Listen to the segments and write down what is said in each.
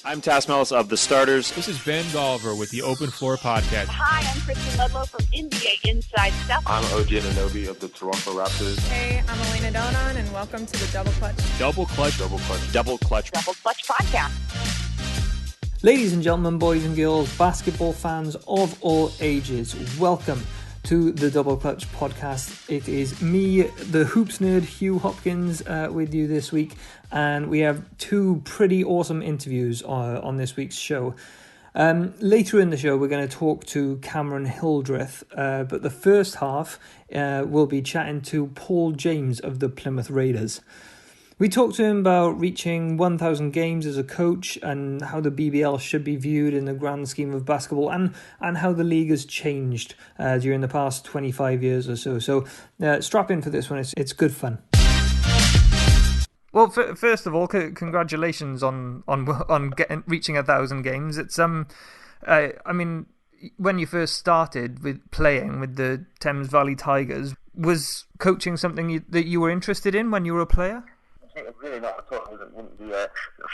I'm Tass Mellis of The Starters. This is Ben Golliver with the Open Floor Podcast. Hi, I'm Kristen Ludlow from NBA Inside Stuff. I'm OG Anunoby of the Toronto Raptors. Hey, I'm Elena Donon, and welcome to the Double Clutch. Double Clutch. Double Clutch. Double Clutch. Double Clutch Podcast. Ladies and gentlemen, boys and girls, basketball fans of all ages, welcome to the Double Clutch Podcast. It is me, the hoops nerd, Hugh Hopkins, with you this week, and we have two pretty awesome interviews on this week's show. Later in the show, we're going to talk to Cameron Hildreth, but the first half, we'll be chatting to Paul James of the Plymouth Raiders. We talked to him about reaching 1,000 games as a coach and how the BBL should be viewed in the grand scheme of basketball and how the league has changed during the past 25 years or so. So strap in for this one. It's good fun. Well, first of all, congratulations on reaching 1,000 games. It's I mean, when you first started with playing with the Thames Valley Tigers, was coaching something that you were interested in when you were a player? Really not at all. It wouldn't be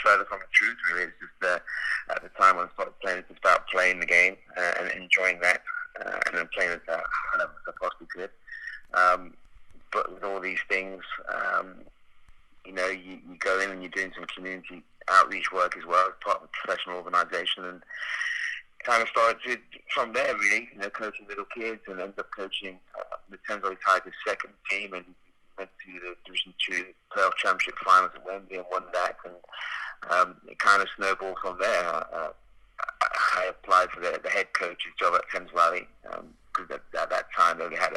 further from the truth, really. It's just at the time when I started playing, it's just about playing the game and enjoying that, and then playing at the high level as I possibly could. But with all these things, you go in and you're doing some community outreach work as well as part of a professional organisation, and kind of started from there, really. Coaching little kids and ended up coaching the Thames Valley Tigers' second team, and went to the Division 2 playoff championship finals at Wembley and won that, and it kind of snowballed from there. I applied for the head coach's job at Thames Valley because at that time they only had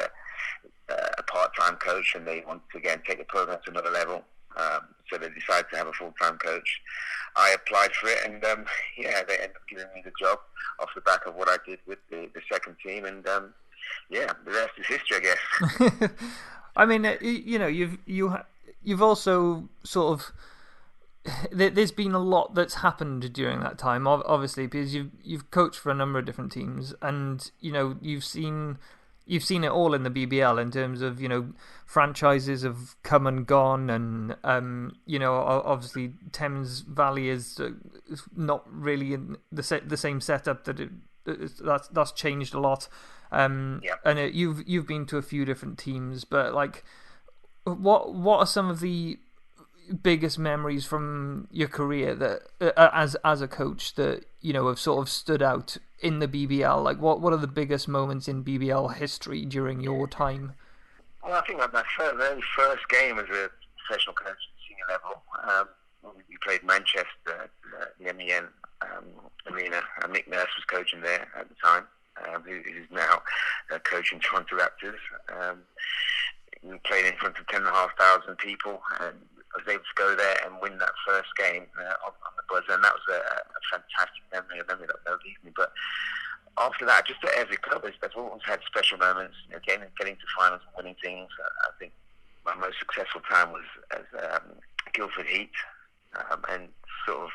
a part-time coach, and they wanted to again take the program to another level. So they decided to have a full-time coach. I applied for it, and they ended up giving me the job off the back of what I did with the second team, and the rest is history, I guess. I mean, you've also sort of, there's been a lot that's happened during that time, obviously, because you've coached for a number of different teams, and you've seen it all in the BBL in terms of franchises have come and gone, and obviously Thames Valley is not really in the same setup that's changed a lot. And you've been to a few different teams, but like, what are some of the biggest memories from your career that as a coach that have sort of stood out in the BBL? Like, what are the biggest moments in BBL history during your time? Well, I think my very first game as a professional coach at senior level, we played Manchester at the MEN arena, and Nick Nurse was coaching there at the time. Who's now coaching Toronto Raptors. We played in front of 10,500 people, and I was able to go there and win that first game on the buzzer, and that was a fantastic memory, a memory that will never leave me. But after that, just at every club, I've always had special moments, getting to finals and winning things. I think my most successful time was as Guildford Heat, and sort of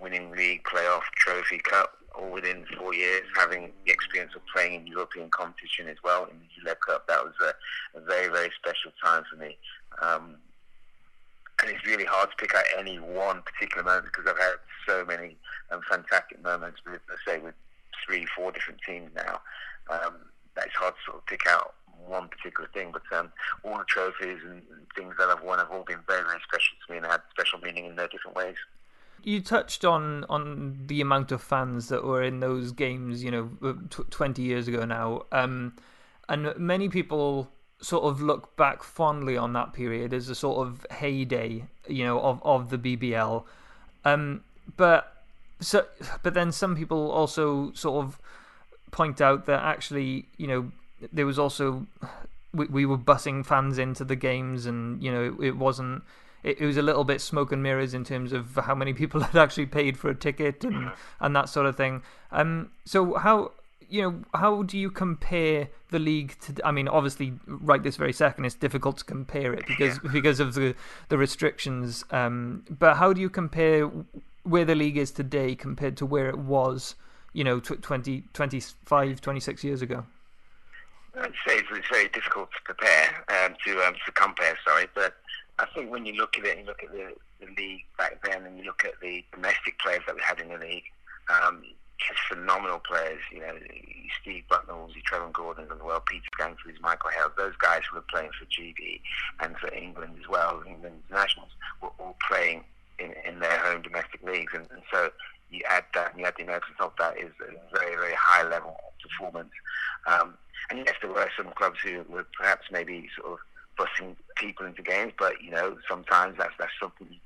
winning league, playoff, trophy, cup, all within 4 years, having the experience of playing in European competition as well in the ULEB Cup. That was a very, very special time for me. And it's really hard to pick out any one particular moment because I've had so many fantastic moments with 3-4 different teams now. That it's hard to sort of pick out one particular thing, but all the trophies and things that I've won have all been very, very special to me and had special meaning in their different ways. You touched on the amount of fans that were in those games, 20 years ago now, and many people sort of look back fondly on that period as a sort of heyday, of the BBL. But then some people also sort of point out that actually, there was also we were bussing fans into the games, and it wasn't. It was a little bit smoke and mirrors in terms of how many people had actually paid for a ticket and that sort of thing. So how do you compare the league to? I mean, obviously, right this very second, it's difficult to compare it because of the restrictions. But how do you compare where the league is today compared to where it was, 25, 26 years ago? I'd say it's very difficult to compare. But I think when you look at it, and you look at the league back then, and you look at the domestic players that we had in the league, just phenomenal players. You know, Steve Bucknall's, Trevor Gordon as well, Peter Gansley's, Michael Hales. Those guys who were playing for GB and for England as well, England internationals, were all playing in their home domestic leagues, and so you add that, and you add the emergence of that is a very, very high level of performance. And yes, there were some clubs who were perhaps maybe sort of busting people into games, but you know, sometimes that's something you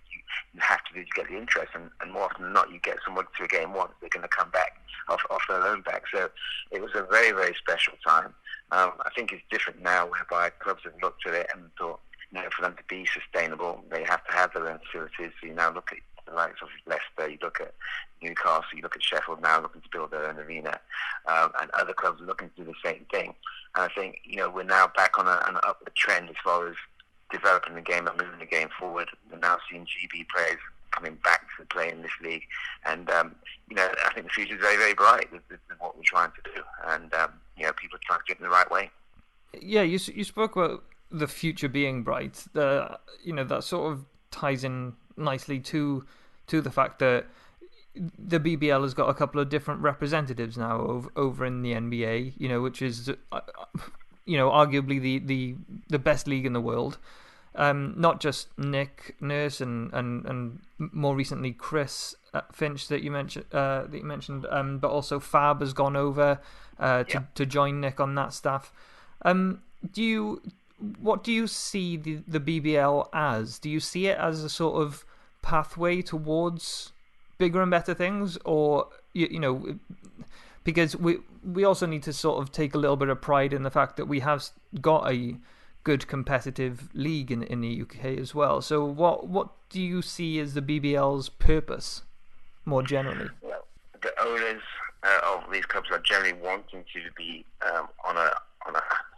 have to do to get the interest, and more often than not, you get someone to a game once, they're going to come back off their own back. So it was a very, very special time. I think it's different now, whereby clubs have looked at it and thought, you know, for them to be sustainable, they have to have their own facilities. So you now look at the likes of Leicester, you look at Newcastle, you look at Sheffield now looking to build their own arena, and other clubs are looking to do the same thing. And I think, you know, we're now back on an upward trend as far as developing the game and moving the game forward. We're now seeing GB players coming back to play in this league, and you know, I think the future is very, very bright. This is what we're trying to do, and you know, people are trying to get in the right way. Yeah, you spoke about the future being bright. You know, that sort of ties in nicely to the fact that the BBL has got a couple of different representatives now over in the NBA. You know, which is you know, arguably the best league in the world. Not just Nick Nurse and more recently Chris Finch that you mentioned, but also Fab has gone over to join Nick on that staff. What do you see the BBL as? Do you see it as a sort of pathway towards bigger and better things, or you know, because we also need to sort of take a little bit of pride in the fact that we have got a good competitive league in the UK as well. So what do you see as the BBL's purpose more generally? Well, the owners of these clubs are generally wanting to be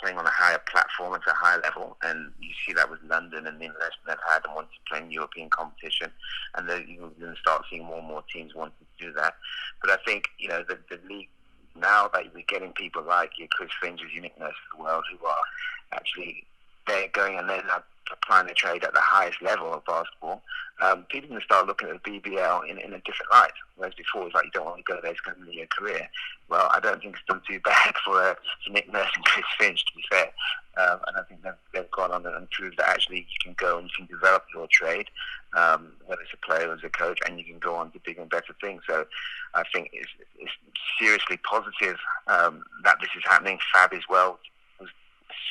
playing on a higher platform at a high level, and you see that with London and the investment they've had and wanting to play in European competition, and you're going to start seeing more and more teams wanting to do that. But I think, you know, the league now that we're getting people like your Chris Finches, your Nick Nurse of the world, who are actually they're going and they're now applying the trade at the highest level of basketball. People can start looking at the BBL in a different light. Whereas before, it's like you don't want to go there, it's going to be your career. Well, I don't think it's done too bad for Nick Nurse and Chris Finch, to be fair. And I think they've gone on and proved that actually you can go and you can develop your trade, whether it's a player or as a coach, and you can go on to bigger and better things. So I think it's seriously positive that this is happening. Fab as well was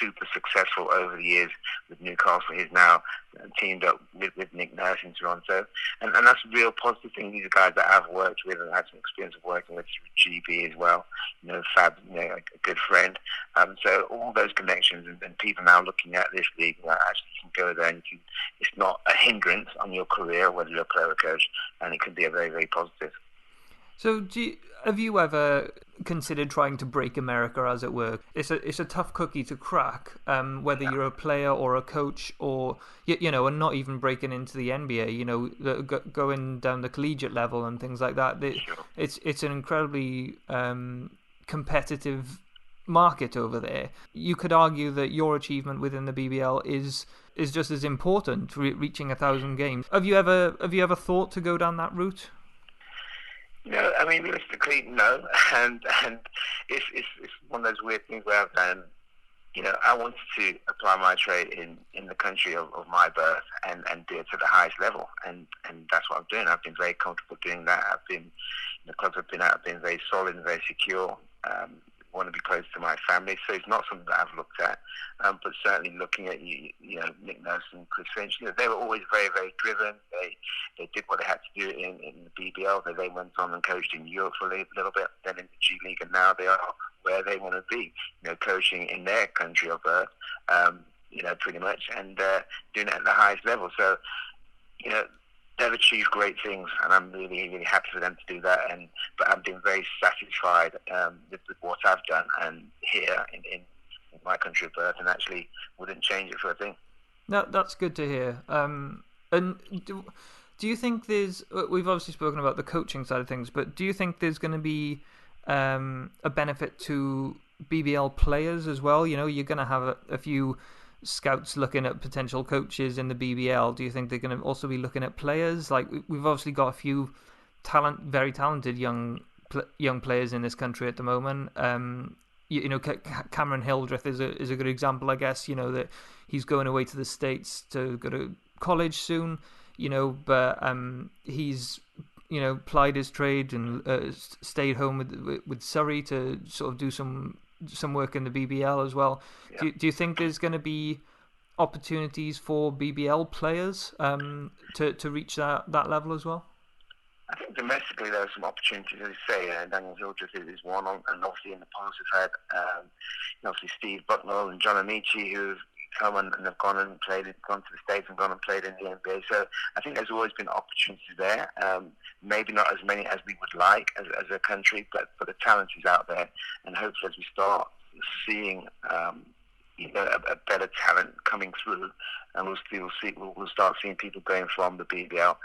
super successful over the years with Newcastle. He's now teamed up with Nick Nurse in Toronto, and that's a real positive thing. These are guys that I've worked with and had some experience of working with through GB as well. You know, Fab, you know, a good friend. So all those connections and people now looking at this league, like, actually you can go there and it's not a hindrance on your career, whether you're a player or coach, and it can be a very, very positive. So have you ever considered trying to break America, as it were? It's a tough cookie to crack, whether you're a player or a coach, or you know, and not even breaking into the NBA. You know, going down the collegiate level and things like that. It's an incredibly competitive market over there. You could argue that your achievement within the BBL is just as important, reaching 1,000 games. Have you ever thought to go down that route? No, I mean, realistically, no. And it's one of those weird things where I've done, you know, I wanted to apply my trade in the country of my birth and do it to the highest level. And that's what I'm doing. I've been very comfortable doing that. The clubs I've been at have been very solid and very secure. Want to be close to my family, so it's not something that I've looked at. But certainly looking at you know, Nick Nurse and Chris Finch, you know, they were always very, very driven. They did what they had to do in the BBL. They went on and coached in Europe for a little bit, then in the G League, and now they are where they want to be. You know, coaching in their country of birth, you know, pretty much, and doing it at the highest level. So, you know, they've achieved great things, and I'm really, really happy for them to do that. But I've been very satisfied with what I've done and here in my country of birth, and actually wouldn't change it for a thing. That's good to hear. And do you think we've obviously spoken about the coaching side of things, but do you think there's going to be a benefit to BBL players as well? You know, you're going to have a few scouts looking at potential coaches in the BBL? Do you think they're going to also be looking at players? Like, we've obviously got a few very talented young players in this country at the moment. Cameron Hildreth is a good example, I guess. That he's going away to the States to go to college soon. But he's plied his trade and stayed home with Surrey to sort of do some work in the BBL as well. Yeah. Do you think there's going to be opportunities for BBL players to reach that level as well? I think domestically there are some opportunities, as you say. Daniel Hildreth is one, and obviously in the past we've had obviously Steve Bucknell and John Amici who've come and have gone to the States and gone and played in the NBA. So I think there's always been opportunities there. Maybe not as many as we would like as a country, but the talent is out there, and hopefully as we start seeing a better talent coming through, and we'll start seeing people going from the BBL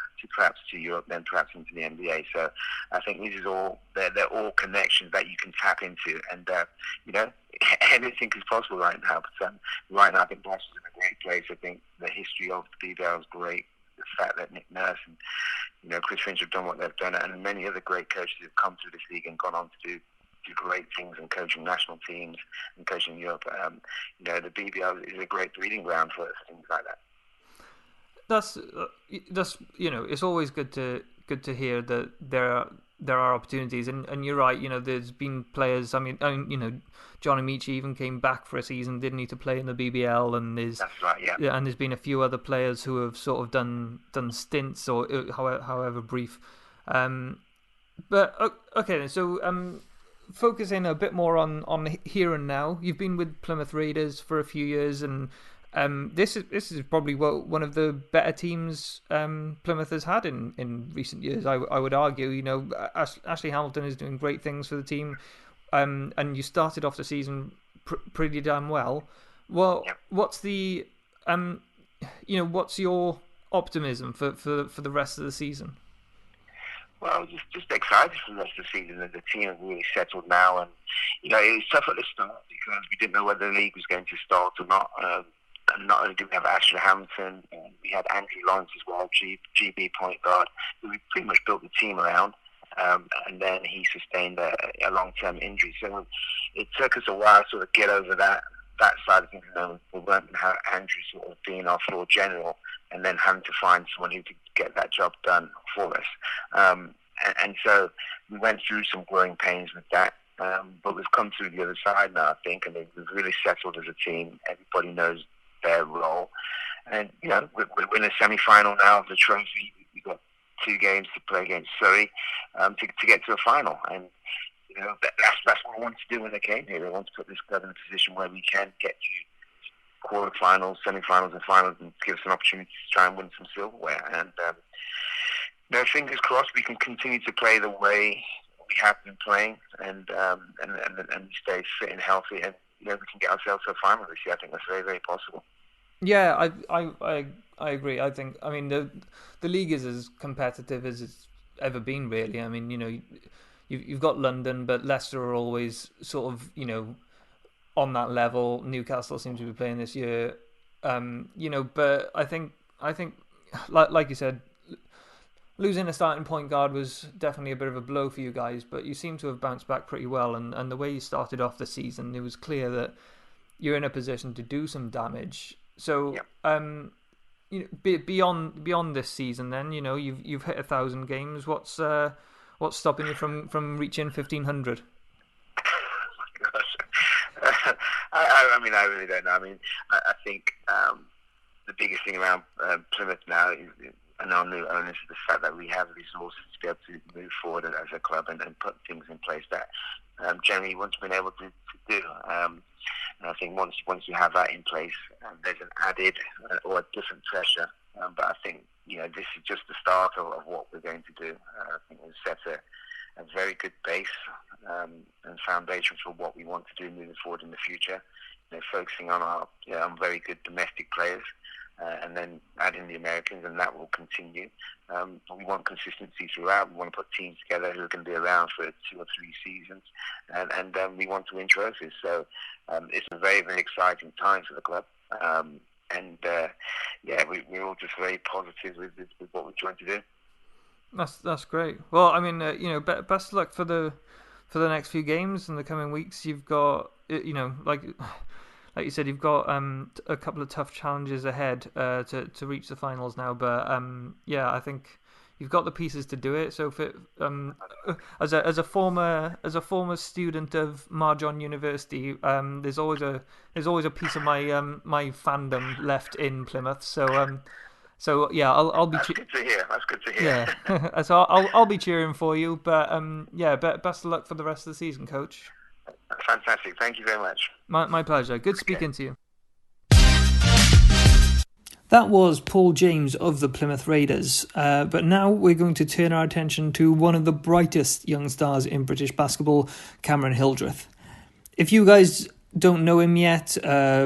to Europe, then perhaps into the NBA. So I think they're all connections that you can tap into, and anything is possible right now. But right now, I think Boston's in a great place. I think the history of the BBL is great. The fact that Nick Nurse and Chris Finch have done what they've done, and many other great coaches have come through this league and gone on to do great things and coaching national teams and coaching Europe. The BBL is a great breeding ground for things like that. That's it's always good to hear that there are opportunities, and you're right. There's been players. I mean, John Amici even came back for a season, didn't need to play in the BBL, and that's right, yeah. And there's been a few other players who have sort of done stints or however brief. But okay, so focusing a bit more on here and now. You've been with Plymouth Raiders for a few years, and this is probably one of the better teams Plymouth has had in recent years. I would argue. Ashley Hamilton is doing great things for the team, and you started off the season pretty damn well. Well, yeah. What's the what's your optimism for the rest of the season? Well, just excited for the rest of the season. The team have really settled now, and it was tough at the start because we didn't know whether the league was going to start or not. And not only did we have Ashley Hamilton, we had Andrew Lawrence as well, GB point guard, who we pretty much built the team around. And then he sustained a long-term injury, so it took us a while to sort of get over that side of things. We weren't going to have Andrew sort of being our floor general, and then having to find someone who could get that job done for us. And so we went through some growing pains with that. But we've come through the other side now, I think, and we've really settled as a team. Everybody knows their role. And, we're in a semi-final now of the trophy. We've got 2 games to play against Surrey to get to a final. And, that's what I wanted to do when I came here. I want to put this club in a position where we can get to quarterfinals, semi-finals and finals, and give us an opportunity to try and win some silverware. And, fingers crossed we can continue to play the way we have been playing and stay fit and healthy, and we can get ourselves to a final this year. I think that's very, very possible. Yeah, I agree. I think, the league is as competitive as it's ever been, really. I mean, you've got London, but Leicester are always sort of, on that level. Newcastle seems to be playing this year, but I think like you said, losing a starting point guard was definitely a bit of a blow for you guys, but you seem to have bounced back pretty well. And the way you started off the season, it was clear that you're in a position to do some damage. So, beyond this season, then you've hit 1,000 games. What's stopping you from reaching 1,500? I really don't know. I think the biggest thing around Plymouth now is, and our new owners, is the fact that we have resources to be able to move forward as a club and put things in place that generally we haven't been able to do. And I think once you have that in place, there's an added or a different pressure. But I think this is just the start of what we're going to do. I think we've set a very good base and foundation for what we want to do moving forward in the future. Focusing on our very good domestic players, and then adding the Americans, and that will continue. But we want consistency throughout. We want to put teams together who are going to be around for 2 or 3 seasons, and we want to win trophies. So it's a very, very exciting time for the club. We're all just very positive with what we're trying to do. That's great. Well, I mean, best of luck for the next few games in the coming weeks. You've got, like you said, you've got a couple of tough challenges ahead to reach the finals now. But I think you've got the pieces to do it. So, as a former student of Marjon University, there's always a piece of my my fandom left in Plymouth. So yeah, I'll be. That's good to hear. That's good to hear. Yeah, so I'll be cheering for you. But best of luck for the rest of the season, Coach. Fantastic. Thank you very much. My pleasure. Good speaking to you. That was Paul James of the Plymouth Raiders. But now we're going to turn our attention to one of the brightest young stars in British basketball, Cameron Hildreth. If you guys don't know him yet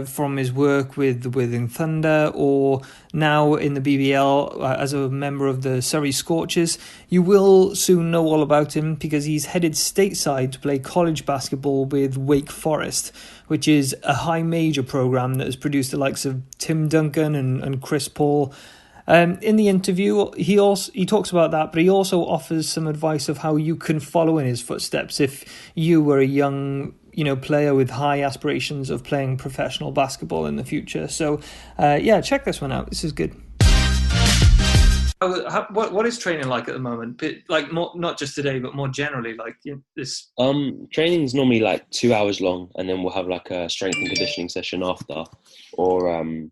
from his work with the Worthing Thunder or now in the BBL as a member of the Surrey Scorchers, you will soon know all about him because he's headed stateside to play college basketball with Wake Forest, which is a high major program that has produced the likes of Tim Duncan and Chris Paul. In the interview, he talks about that, but he also offers some advice of how you can follow in his footsteps if you were a young player with high aspirations of playing professional basketball in the future. So, check this one out. This is good. What is training like at the moment? Like, more, not just today, but more generally, like this. Training is normally like 2 hours long, and then we'll have like a strength and conditioning session after, or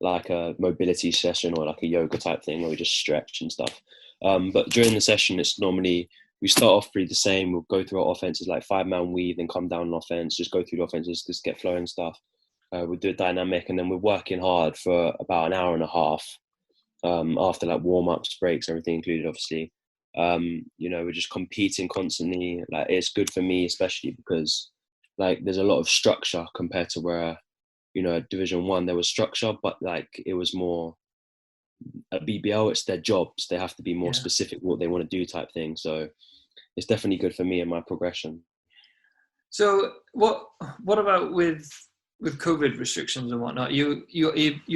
like a mobility session or like a yoga type thing where we just stretch and stuff. But during the session, it's normally. We start off pretty the same. We'll go through our offenses like 5-man weave, then come down on offense, just go through the offenses, just get flowing stuff. We'll do a dynamic, and then we're working hard for about an hour and a half after like warm-ups, breaks, everything included, obviously. We're just competing constantly. Like, it's good for me, especially because like there's a lot of structure compared to where, at Division 1 there was structure, but like it was more at BBL, it's their jobs. They have to be more specific what they want to do type thing. So it's definitely good for me and my progression. So what about with COVID restrictions and whatnot? You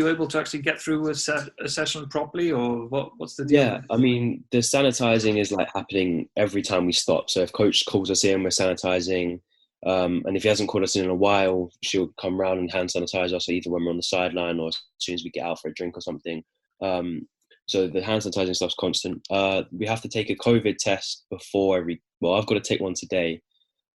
able to actually get through a session properly, or what's the deal? Yeah, I mean, the sanitizing is like happening every time we stop. So if coach calls us in, we're sanitizing. And if he hasn't called us in a while, she'll come round and hand sanitize us, either when we're on the sideline or as soon as we get out for a drink or something. So the hand sanitizing stuff's constant. We have to take a COVID test before I've got to take one today.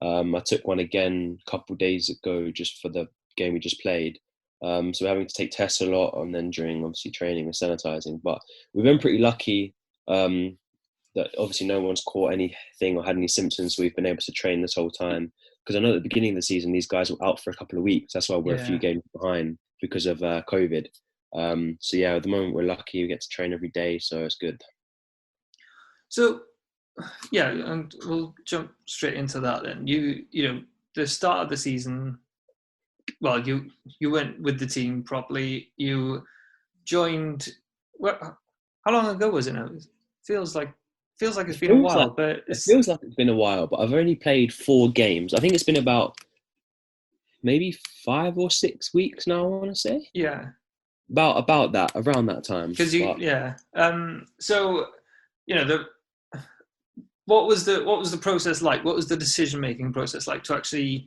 I took one again a couple of days ago just for the game we just played. So we're having to take tests a lot, and then during obviously training we're sanitizing. But we've been pretty lucky that obviously no one's caught anything or had any symptoms, so we've been able to train this whole time. Because I know at the beginning of the season these guys were out for a couple of weeks. That's why we're a few games behind because of COVID. At the moment we're lucky, we get to train every day, so it's good. So and we'll jump straight into that then. The start of the season, well, you went with the team properly. You joined, how long ago was it now? It feels like it's been a while, but it feels like it's been a while, but I've only played 4 games. I think it's been about maybe 5 or 6 weeks now, I want to say. Yeah. About that, around that time. Because what was the process like? What was the decision-making process like to actually,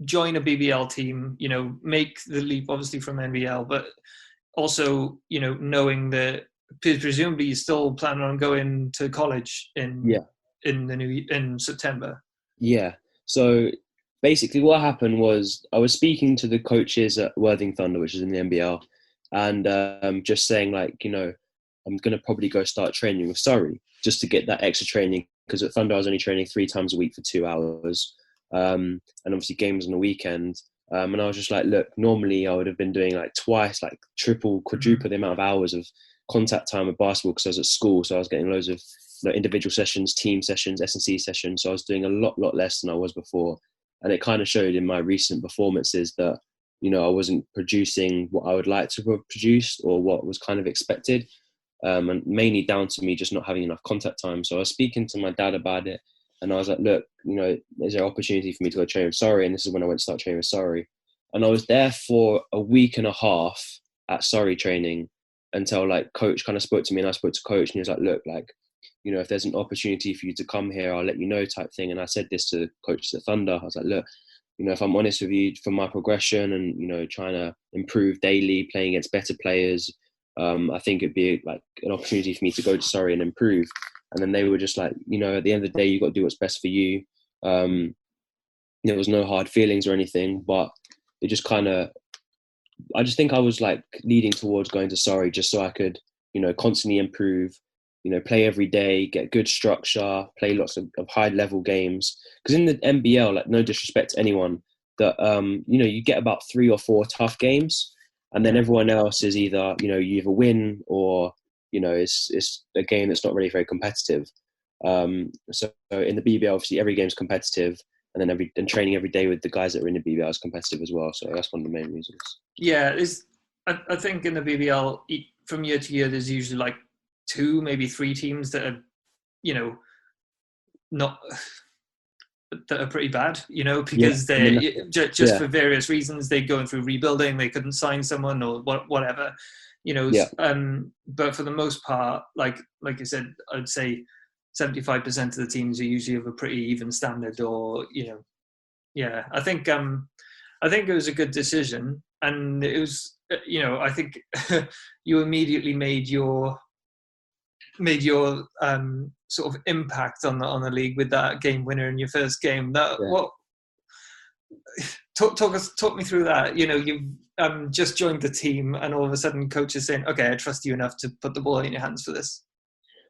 join a BBL team? Make the leap, obviously from NBL, but also, knowing that presumably you still plan on going to college in September. Yeah. So basically what happened was I was speaking to the coaches at Worthing Thunder, which is in the NBL, and just saying like, I'm going to probably go start training with Surrey just to get that extra training, because at Thunder I was only training 3 times a week for 2 hours, and obviously games on the weekend. And I was just like, look, normally I would have been doing like twice, like triple, quadruple the amount of hours of contact time with basketball because I was at school. So I was getting loads of individual sessions, team sessions, S&C sessions. So I was doing a lot less than I was before. And it kind of showed in my recent performances that, I wasn't producing what I would like to have produced or what was kind of expected. And mainly down to me just not having enough contact time. So I was speaking to my dad about it. And I was like, look, is there an opportunity for me to go train with Surrey? And this is when I went to start training with Surrey. And I was there for a week and a half at Surrey training until like coach kind of spoke to me, and I spoke to coach, and he was like, look, like, you know, if there's an opportunity for you to come here, I'll let you know, type thing. And I said this to coach at Thunder. I was like, look, you know, if I'm honest with you, for my progression and, you know, trying to improve daily, playing against better players, I think it'd be like an opportunity for me to go to Surrey and improve. And then they were just like, you know, at the end of the day, you got to do what's best for you. There was no hard feelings or anything, but it just kind of, I just think I was like leading towards going to Surrey just so I could, you know, constantly improve, you know, play every day, get good structure, play lots of high level games. Because in the NBL, like, no disrespect to anyone, that, you know, you get about 3 or 4 tough games, and then everyone else is either, you know, you either win or, you know, it's a game that's not really very competitive. So in the BBL, obviously every game's competitive, and then training every day with the guys that are in the BBL is competitive as well. So that's one of the main reasons. Yeah, I think in the BBL, from year to year, there's usually like 2, maybe 3 teams that are, you know, that are pretty bad, you know, because they just for various reasons, they're going through rebuilding, they couldn't sign someone or whatever, you know. But for the most part, like I said, I'd say 75% of the teams are usually of a pretty even standard, or, you know, I think it was a good decision, and it was, you know, I think you immediately made your sort of impact on the league with that game winner in your first game. Talk me through that. You know, you've just joined the team, and all of a sudden coach is saying, okay, I trust you enough to put the ball in your hands for this.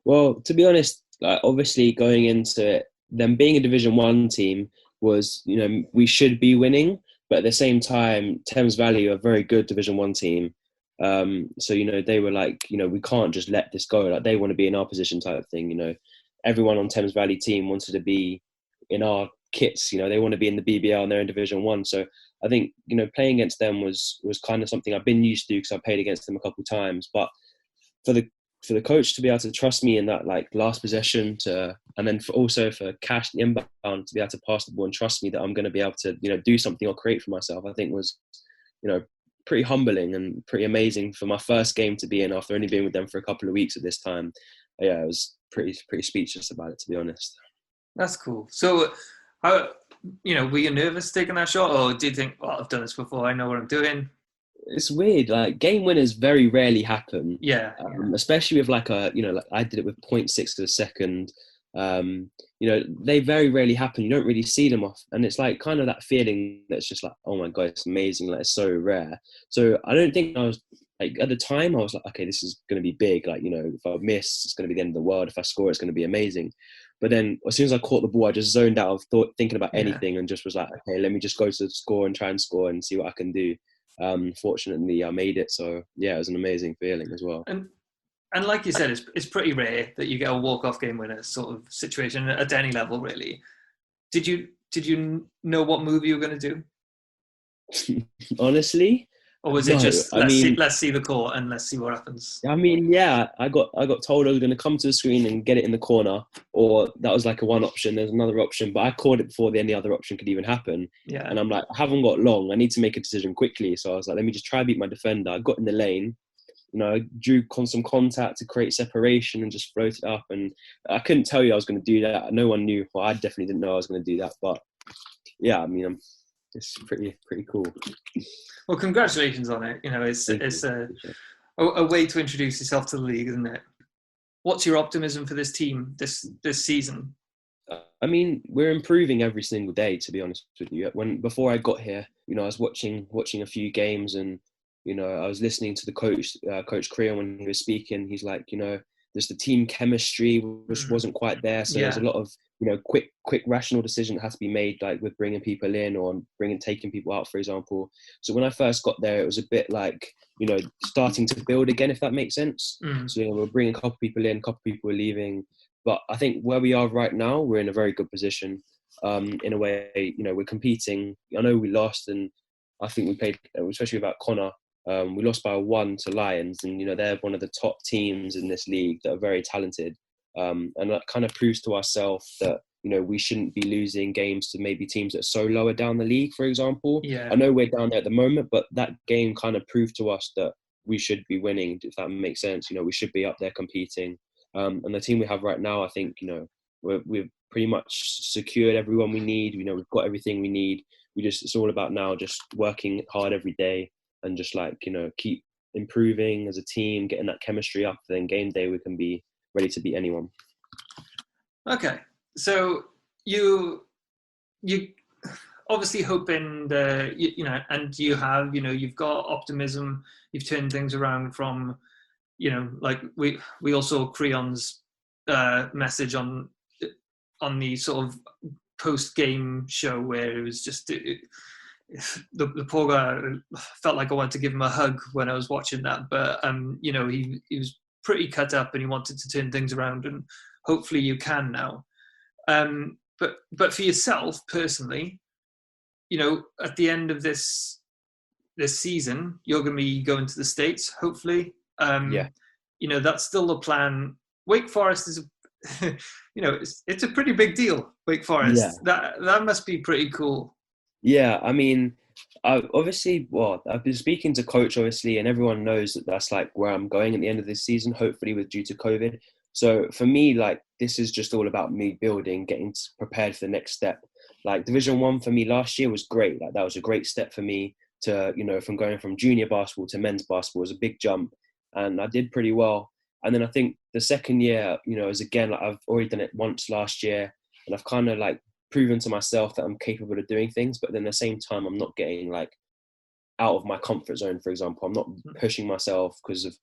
Well, to be honest, like, obviously going into them being a Division 1 team was, you know, we should be winning, but at the same time, Thames Valley are a very good Division 1 team. So, you know, they were like, you know, we can't just let this go. Like, they want to be in our position type of thing. You know, everyone on Thames Valley team wanted to be in our kits. You know, they want to be in the BBL and they're in Division 1. So I think, you know, playing against them was kind of something I've been used to because I played against them a couple of times. But for the coach to be able to trust me in that like last possession and then also for Cash the inbound to be able to pass the ball and trust me that I'm going to be able to, you know, do something or create for myself, I think was, you know, pretty humbling and pretty amazing for my first game to be in after only being with them for a couple of weeks at this time. Yeah, I was pretty speechless about it, to be honest. That's cool. So, how, you know, were you nervous taking that shot, or did you think, well, I've done this before, I know what I'm doing? It's weird. Like, game winners very rarely happen. Yeah. Especially with like a, you know, like I did it with 0.6 of a second. You know, they very rarely happen. You don't really see them off, and it's like kind of that feeling that's just like, oh my god, it's amazing. Like, it's so rare. So I don't think I was like, at the time I was like, okay, this is going to be big. Like, you know, if I miss, it's going to be the end of the world. If I score, it's going to be amazing. But then as soon as I caught the ball, I just zoned out of thinking about anything and just was like, okay, let me just go to the score and try and score and see what I can do. Fortunately, I made it. So yeah, it was an amazing feeling as well. And like you said, it's pretty rare that you get a walk-off game winner sort of situation at any level, really. Did you know what move you were going to do? Honestly, or was it just let's see the court and let's see what happens? I mean, yeah, I got told I was going to come to the screen and get it in the corner, or that was like a one option. There's another option, but I called it before any other option could even happen. Yeah. And I'm like, I haven't got long. I need to make a decision quickly. So I was like, let me just try to beat my defender. I got in the lane. You know, I drew some contact to create separation and just floated up. And I couldn't tell you I was going to do that. No one knew. Well, I definitely didn't know I was going to do that. But yeah, I mean, it's pretty cool. Well, congratulations on it. You know, it's a way to introduce yourself to the league, isn't it? What's your optimism for this team this season? I mean, we're improving every single day, to be honest with you. Before I got here, you know, I was watching a few games, and you know, I was listening to the Coach Creon when he was speaking. He's like, you know, there's the team chemistry which wasn't quite there. So there's a lot of, you know, quick rational decision that has to be made, like with bringing people in or taking people out, for example. So when I first got there, it was a bit like, you know, starting to build again, if that makes sense. So, you know, we're bringing a couple people in, a couple people are leaving. But I think where we are right now, we're in a very good position. In a way, you know, we're competing. I know we lost, and I think we played, especially about Connor. We lost by 1 to Lions, and you know, they're one of the top teams in this league that are very talented, and that kind of proves to ourselves that, we shouldn't be losing games to maybe teams that are so lower down the league, for example. Yeah. I know we're down there at the moment, but that game kind of proved to us that we should be winning, if that makes sense. We should be up there competing. And the team we have right now, I think, we've pretty much secured everyone we need. We've got everything we need. It's all about now just working hard every day and just keep improving as a team, getting that chemistry up. Then game day, we can be ready to beat anyone. Okay. So you obviously hoping and you've got optimism. You've turned things around from, we all saw Creon's message on the sort of post-game show where it was just the poor guy felt like I wanted to give him a hug when I was watching that, but he was pretty cut up and he wanted to turn things around, and hopefully you can now. But for yourself personally, at the end of this season, you're going to be going to the States, hopefully. That's still the plan. Wake Forest is, it's a pretty big deal. Wake Forest. Yeah. That must be pretty cool. Yeah, I mean, I've been speaking to coach, obviously, and everyone knows that that's where I'm going at the end of this season, hopefully due to COVID. So for me, this is just all about me building, getting prepared for the next step. Division 1 for me last year was great. That was a great step for me to, from going from junior basketball to men's basketball was a big jump, and I did pretty well. And then I think the second year, is again, I've already done it once last year, and I've kind of proven to myself that I'm capable of doing things. But then at the same time, I'm not getting out of my comfort zone, for example. I'm not pushing myself because of,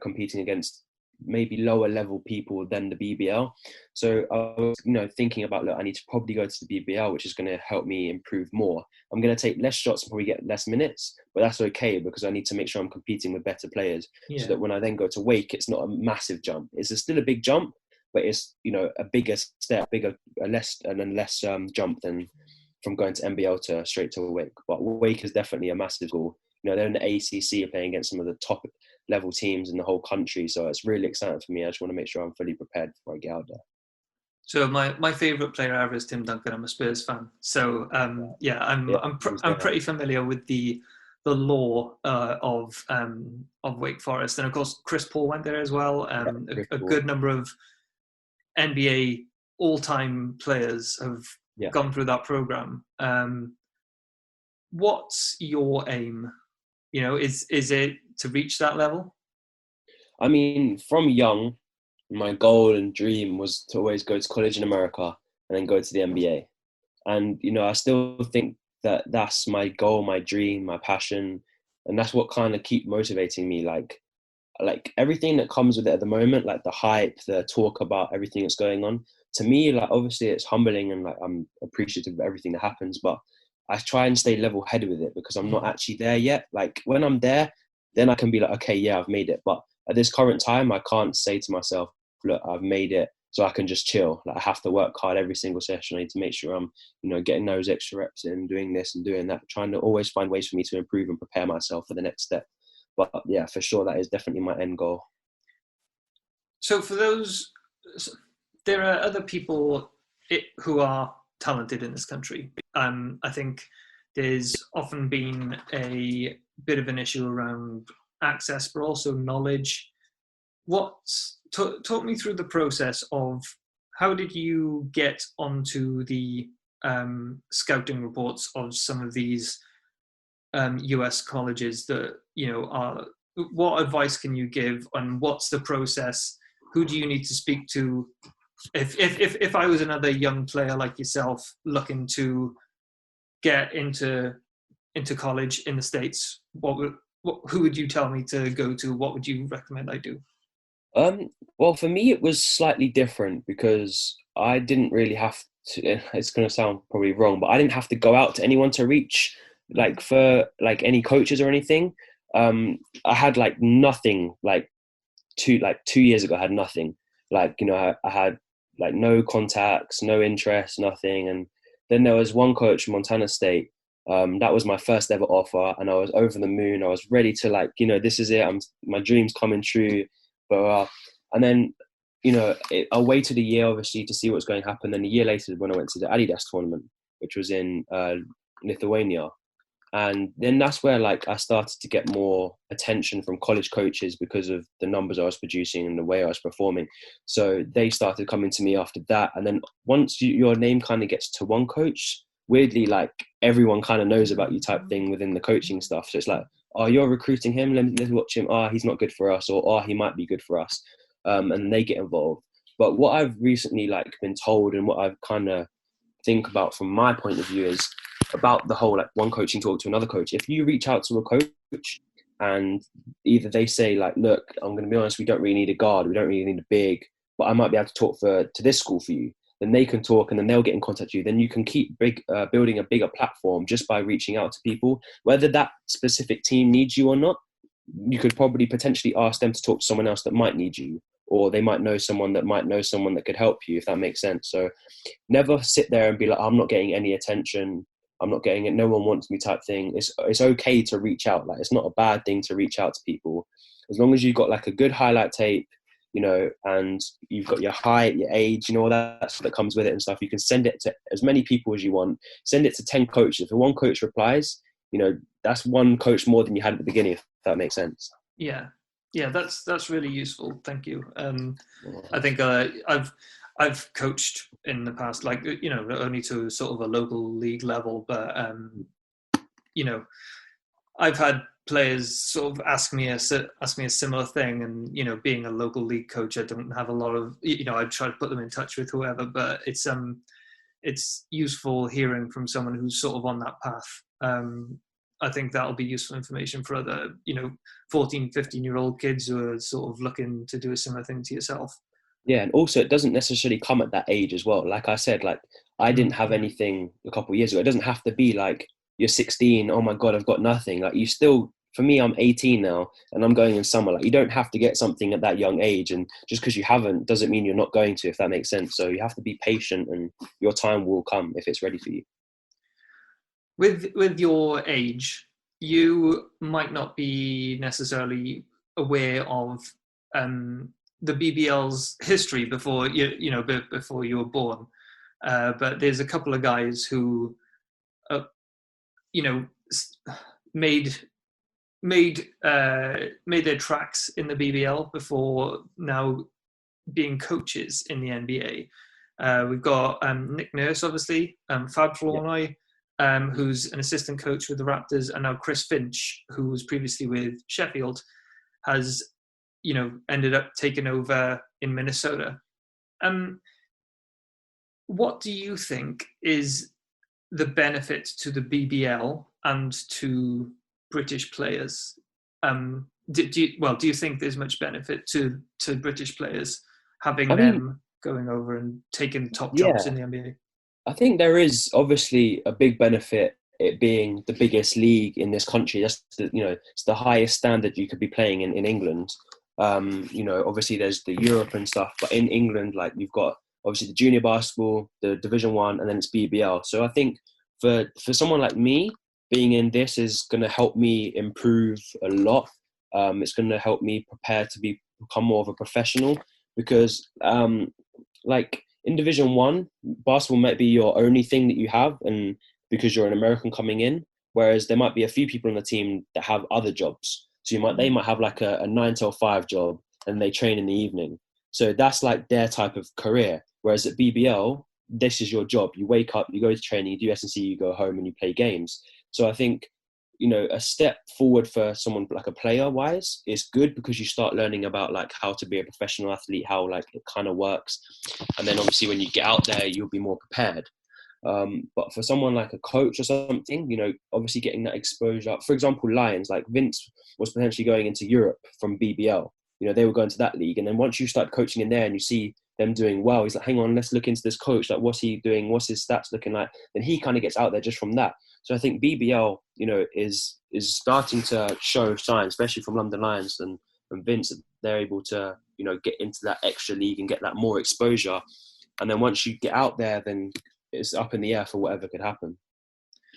competing against maybe lower level people than the BBL. So I was, thinking about, look, I need to probably go to the BBL, which is going to help me improve more. I'm going to take less shots and probably get less minutes, but that's okay because I need to make sure I'm competing with better players so that when I then go to Wake, it's not a massive jump. It's still a big jump, but it's, a bigger step, less jump than from going to NBL to straight to Wake. But Wake is definitely a massive school. They're in the ACC, playing against some of the top level teams in the whole country. So it's really exciting for me. I just want to make sure I'm fully prepared before I get out there. So my favourite player ever is Tim Duncan. I'm a Spurs fan. So I'm pretty familiar with the law of Wake Forest, and of course Chris Paul went there as well. A good number of NBA all-time players have gone through that program. What's your aim? Is it to reach that level? I mean, from young, my goal and dream was to always go to college in America and then go to the NBA. And, I still think that that's my goal, my dream, my passion. And that's what kind of keep motivating me. Like everything that comes with it at the moment, the hype, the talk about everything that's going on. To me, obviously it's humbling and I'm appreciative of everything that happens, but I try and stay level-headed with it because I'm not actually there yet. When I'm there, then I can be okay, yeah, I've made it. But at this current time, I can't say to myself, look, I've made it, so I can just chill. I have to work hard every single session. I need to make sure I'm, getting those extra reps in, doing this and doing that, trying to always find ways for me to improve and prepare myself for the next step. But yeah, for sure, that is definitely my end goal. So for those, there are other people who are talented in this country. I think there's often been a bit of an issue around access, but also knowledge. Talk me through the process of how did you get onto the scouting reports of some of these US colleges that are. What advice can you give, and what's the process? Who do you need to speak to? If I was another young player like yourself looking to get into college in the States, who would you tell me to go to? What would you recommend I do? Well, for me, it was slightly different because I didn't really have to. It's going to sound probably wrong, but I didn't have to go out to anyone to reach, for any coaches or anything. I had nothing. 2 years ago, I had nothing. I had no contacts, no interest, nothing. And then there was one coach from Montana State. That was my first ever offer, and I was over the moon. I was ready to this is it. My dream's coming true. But and then I waited a year, obviously, to see what's going to happen. Then a year later, when I went to the Adidas tournament, which was in Lithuania, and then that's where like I started to get more attention from college coaches because of the numbers I was producing and the way I was performing. So they started coming to me after that. And then once your name kind of gets to one coach, weirdly, like everyone kind of knows about you type thing within the coaching stuff. So it's like, oh, you're recruiting him, let's watch him. Oh, he's not good for us, or oh, he might be good for us. And they get involved. But what I've recently like been told, and what I've kind of think about from my point of view, is about the whole like one coaching talk to another coach. If you reach out to a coach and either they say like, look, I'm going to be honest, we don't really need a guard, we don't really need a big, but I might be able to talk to this school for you, then they can talk and then they'll get in contact with you. Then you can keep building a bigger platform just by reaching out to people. Whether that specific team needs you or not, you could probably potentially ask them to talk to someone else that might need you, or they might know someone that could help you, if that makes sense. So never sit there and be like, I'm not getting any attention, I'm not getting it, no one wants me type thing. It's okay to reach out. Like, it's not a bad thing to reach out to people. As long as you've got like a good highlight tape, and you've got your height, your age, all that stuff that comes with it and stuff, you can send it to as many people as you want. Send it to 10 coaches. If one coach replies, that's one coach more than you had at the beginning, if that makes sense. Yeah, that's really useful. Thank you. I think I've coached in the past, like, only to sort of a local league level, but I've had players sort of ask me a similar thing, and being a local league coach, I don't have a lot of, I try to put them in touch with whoever, but it's useful hearing from someone who's sort of on that path. I think that'll be useful information for other, 14, 15-year-old kids who are sort of looking to do a similar thing to yourself. Yeah, and also it doesn't necessarily come at that age as well. Like I said, like I didn't have anything a couple of years ago. It doesn't have to be like you're 16, oh my God, I've got nothing. Like, you still, for me, I'm 18 now and I'm going in summer. Like, you don't have to get something at that young age, and just because you haven't doesn't mean you're not going to, if that makes sense. So you have to be patient and your time will come if it's ready for you. With your age, you might not be necessarily aware of the BBL's history before before you were born, but there's a couple of guys who, made their tracks in the BBL before now being coaches in the NBA. We've got Nick Nurse, obviously, Fab Flournoy, who's an assistant coach with the Raptors, and now Chris Finch, who was previously with Sheffield, has ended up taking over in Minnesota. What do you think is the benefit to the BBL and to British players? Do you think there's much benefit to British players having them going over and taking top jobs in the NBA? I think there is obviously a big benefit, it being the biggest league in this country. That's it's the highest standard you could be playing in England. Obviously there's the Europe and stuff, but in England, like, you've got obviously the junior basketball, the Division 1, and then it's BBL. So I think for someone like me, being in this is going to help me improve a lot. It's going to help me prepare to become more of a professional, because in Division 1, basketball might be your only thing that you have, and because you're an American coming in, whereas there might be a few people on the team that have other jobs. So they might have like a 9 till 5 job and they train in the evening. So that's like their type of career. Whereas at BBL, this is your job. You wake up, you go to training, you do S&C, you go home and you play games. So I think, a step forward for someone like a player wise is good, because you start learning about like how to be a professional athlete, how like it kind of works. And then obviously when you get out there, you'll be more prepared. But for someone like a coach or something, obviously getting that exposure. For example, Lions, like Vince was potentially going into Europe from BBL. They were going to that league. And then once you start coaching in there and you see them doing well, he's like, hang on, let's look into this coach. Like, what's he doing? What's his stats looking like? Then he kind of gets out there just from that. So I think BBL, is starting to show signs, especially from London Lions and Vince, that they're able to, get into that extra league and get that more exposure. And then once you get out there, then it's up in the air for whatever could happen.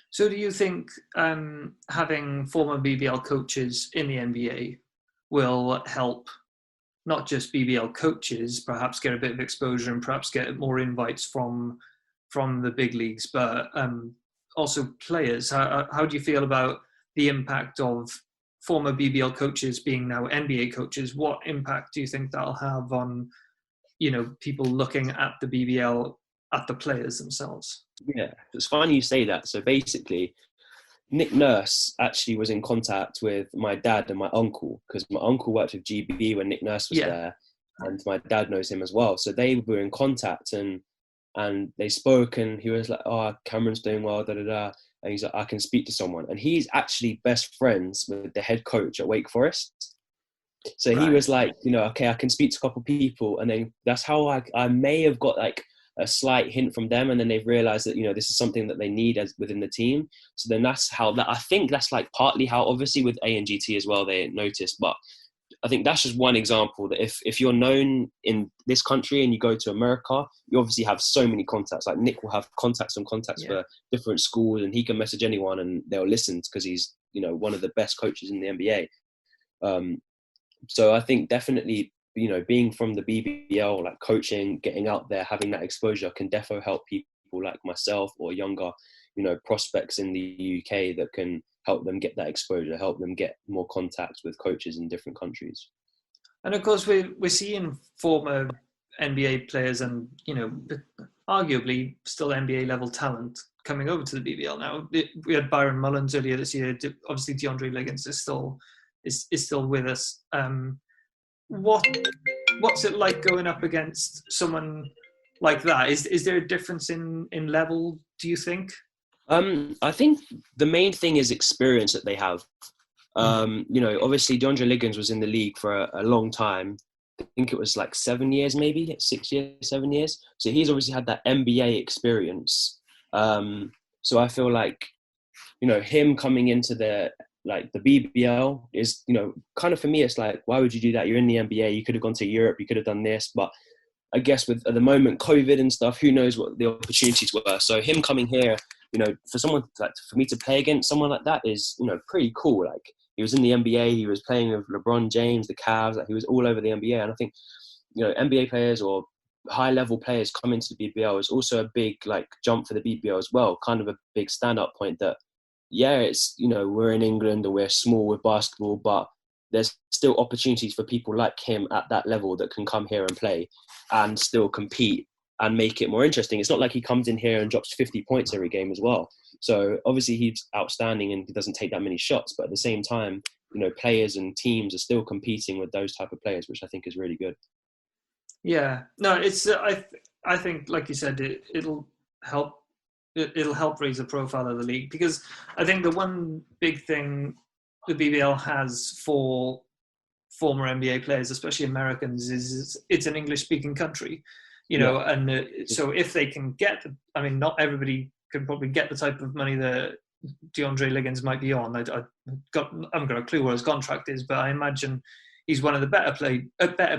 So do you think having former BBL coaches in the NBA will help not just BBL coaches perhaps get a bit of exposure and perhaps get more invites from the big leagues, but also players. How do you feel about the impact of former BBL coaches being now NBA coaches? What impact do you think that'll have on, people looking at the BBL, at the players themselves? Yeah, it's funny you say that. So basically, Nick Nurse actually was in contact with my dad and my uncle, because my uncle worked with GB when Nick Nurse was there, and my dad knows him as well. So they were in contact and they spoke, and he was like, "Oh, Cameron's doing well, da da da." And he's like, "I can speak to someone." And he's actually best friends with the head coach at Wake Forest. So he was like, okay, I can speak to a couple of people. And then that's how I may have got like a slight hint from them. And then they've realized that, this is something that they need as within the team. So then that's how I think that's like partly how, obviously with ANGT as well, they noticed. But I think that's just one example that if you're known in this country and you go to America, you obviously have so many contacts. Like Nick will have contacts on contacts for different schools, and he can message anyone and they'll listen because he's, one of the best coaches in the NBA. So I think definitely, being from the BBL, like coaching, getting out there, having that exposure can definitely help people like myself or younger, prospects in the UK that can help them get that exposure, help them get more contacts with coaches in different countries. And of course, we're seeing former NBA players and, arguably still NBA level talent coming over to the BBL now. We had Byron Mullins earlier this year. Obviously, DeAndre Liggins is still with us. What's it like going up against someone like that? Is there a difference in level, do you think? I think the main thing is experience that they have. Obviously DeAndre Liggins was in the league for a long time. I think it was like 7 years, maybe 6 years, 7 years. So he's obviously had that NBA experience. So I feel like, him coming into the BBL is, kind of for me, it's like, why would you do that? You're in the NBA. You could have gone to Europe. You could have done this. But I guess with, at the moment, COVID and stuff, who knows what the opportunities were. So him coming here, for me to play against someone like that is, pretty cool. Like, he was in the NBA. He was playing with LeBron James, the Cavs. Like, he was all over the NBA. And I think, NBA players or high-level players coming to the BBL is also a big, jump for the BBL as well. Kind of a big stand-up point that, it's, we're in England and we're small with basketball, but there's still opportunities for people like him at that level that can come here and play and still compete and make it more interesting. It's not like he comes in here and drops 50 points every game as well. So obviously he's outstanding and he doesn't take that many shots, but at the same time, players and teams are still competing with those type of players, which I think is really good. Yeah, no, it's, I think, like you said, it'll help raise the profile of the league, because I think the one big thing the BBL has for former NBA players, especially Americans, is it's an English-speaking country, and so if they can get, not everybody can probably get the type of money that DeAndre Liggins might be on. I haven't got a clue what his contract is, but I imagine he's one of the better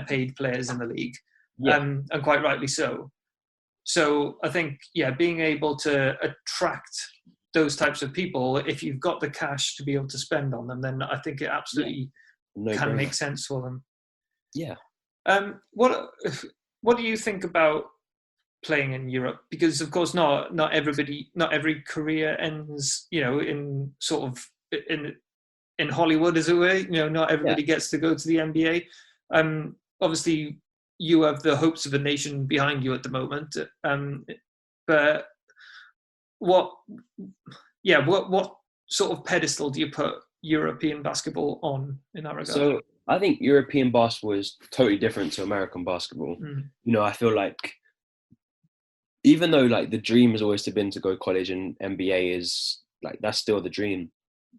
paid players in the league, and quite rightly so. So I think, being able to attract those types of people, if you've got the cash to be able to spend on them, then I think it absolutely can make sense for them. Yeah. What do you think about playing in Europe? Because of course, not every career ends, in sort of in Hollywood, as it were. Not everybody gets to go to the NBA. Obviously, you have the hopes of a nation behind you at the moment. But what sort of pedestal do you put European basketball on in that regard? So I think European basketball is totally different to American basketball. I feel like, even though the dream has always been to go college, and NBA is that's still the dream.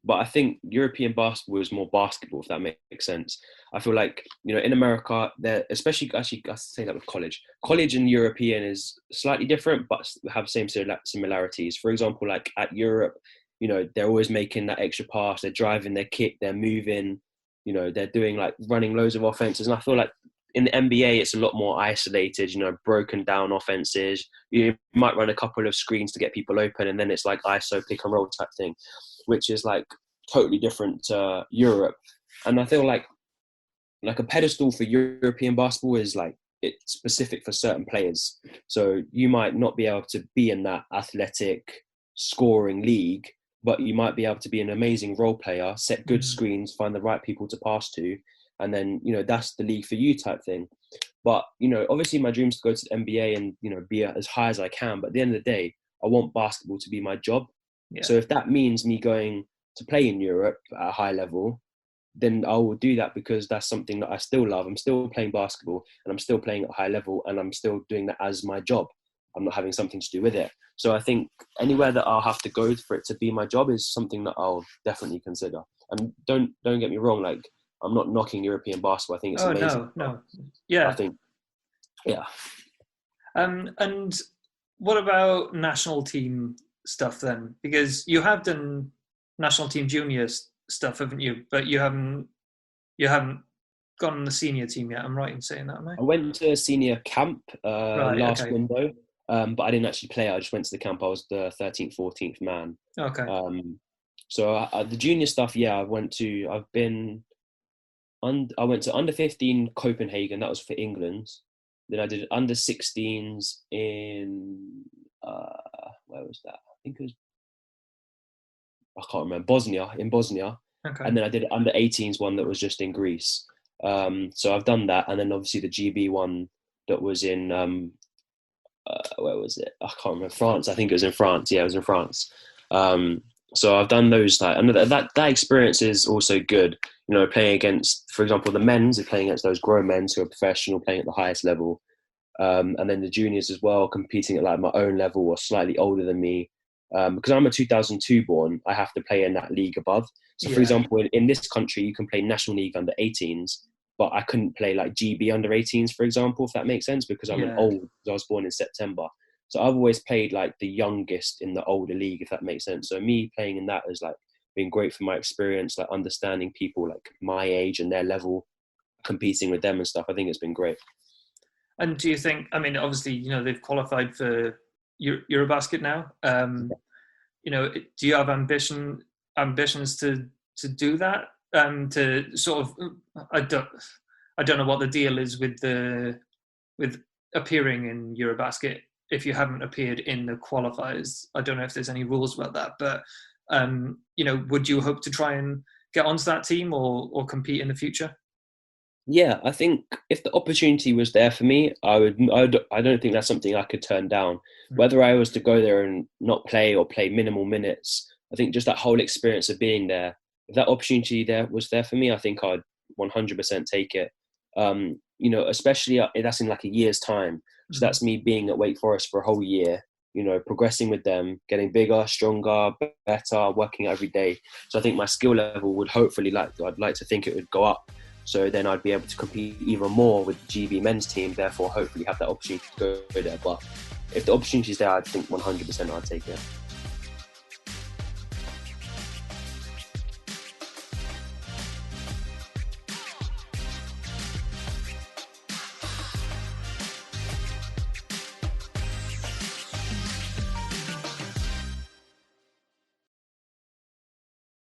But I think European basketball is more basketball, if that makes sense. I feel like, in America, especially, actually, I say that with college. College and European is slightly different, but have same similarities. For example, at Europe, they're always making that extra pass. They're driving their kick. They're moving. They're doing running loads of offenses. And I feel like in the NBA, it's a lot more isolated, broken down offenses. You might run a couple of screens to get people open, and then it's ISO pick and roll type thing, which is totally different to Europe. And I feel like like a pedestal for European basketball is like it's specific for certain players. So you might not be able to be in that athletic scoring league, but you might be able to be an amazing role player, set good screens, find the right people to pass to, and then, you know, that's the league for you type thing. But, you know, obviously my dream is to go to the NBA and, you know, be as high as I can. But at the end of the day, I want basketball to be my job. Yeah. So if that means me going to play in Europe at a high level, then I will do that because that's something that I still love. I'm still playing basketball and I'm still playing at a high level and I'm still doing that as my job. I'm not having something to do with it. So I think anywhere that I'll have to go for it to be my job is something that I'll definitely consider. And don't get me wrong, like I'm not knocking European basketball. I think it's amazing. No. Yeah. I think, yeah. And what about national team stuff then? Because you have done national team junior stuff, haven't you? But you haven't gone on the senior team yet. I'm right in saying that, am I? I went to a senior camp last window, but I didn't actually play. I just went to the camp. I was the 13th, 14th man. Okay. So the junior stuff, yeah, I went to under 15 Copenhagen. That was for England. Then I did under 16s in where was that? I think it was, I can't remember, Bosnia. Okay. And then I did an under 18s one that was just in Greece. So I've done that, and then obviously the GB one that was in where was it? I can't remember. France. I think it was in France. Yeah, it was in France. So I've done those. And that experience is also good. You know, playing against, for example, the men's, playing against those grown men who are professional, playing at the highest level, and then the juniors as well, competing at like my own level or slightly older than me. Because I'm a 2002 born, I have to play in that league above. So, for example, in this country, you can play National League under 18s, but I couldn't play like GB under 18s, for example, if that makes sense, because I'm an old, because I was born in September. So I've always played like the youngest in the older league, if that makes sense. So me playing in that has like been great for my experience, like understanding people like my age and their level, competing with them and stuff. I think it's been great. And do you think, I mean, obviously, you know, they've qualified for Eurobasket now. You know, do you have ambitions to do that? To sort of, I don't know what the deal is with appearing in Eurobasket if you haven't appeared in the qualifiers. I don't know if there's any rules about that, but you know, would you hope to try and get onto that team or compete in the future? Yeah, I think if the opportunity was there for me, I don't think that's something I could turn down. Whether I was to go there and not play or play minimal minutes, I think just that whole experience of being there, if that opportunity was there for me, I think I'd 100% take it. You know, especially that's in like a year's time. So that's me being at Wake Forest for a whole year, you know, progressing with them, getting bigger, stronger, better, working every day. So I think my skill level would hopefully I'd like to think it would go up. So then I'd be able to compete even more with the GB men's team, therefore hopefully have that opportunity to go there. But if the opportunity is there, I think 100% I'd take it.